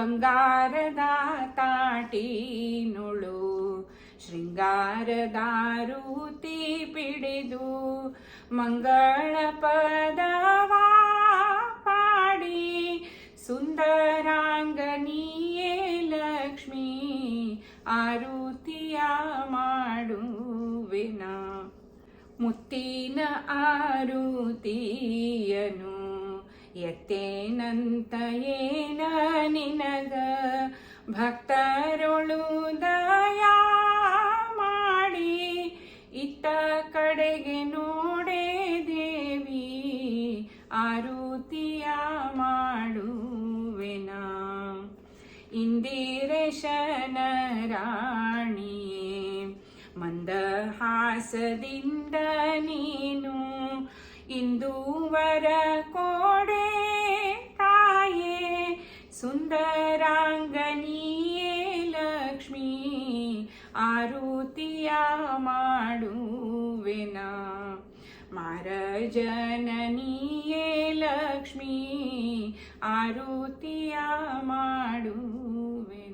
ಬಂಗಾರದ ತಾಟಿನುಳು ಶೃಂಗಾರದಾರೂತಿ ಪಿಡಿದು ಮಂಗಳ ಪದವ ಪಾಡಿ ಸುಂದರಾಂಗನಿಯೇ ಲಕ್ಷ್ಮೀ ಆರುತಿಯ ಮಾಡುವೆನ ಮುತ್ತಿನ ಆರುತಿಯನು ಎತ್ತೇನಂತ ಏನ ನಿನಗ ಭಕ್ತರೊಳು ದಯಾ ಮಾಡಿ ಇತ್ತ ಕಡೆಗೆ ನೋಡೆ ದೇವಿ ಆರುತಿಯ ಮಾಡುವೆನ ಇಂದಿರೇಶನ ರಾಣಿಯೇ ಮಂದಹಾಸದಿಂದ ನೀನು ಇಂದೂವರ ಕೋಡೆ ತಾಯೇ ಸುಂದರಾಂಗನಿಯೇ ಲಕ್ಷ್ಮೀ ಆರುತಿಯ ಮಾಡುವೆನ ಮಾರ ಜನನಿಯೇ ಲಕ್ಷ್ಮೀ ಆರುತಿಯ ಮಾಡುವೆನ.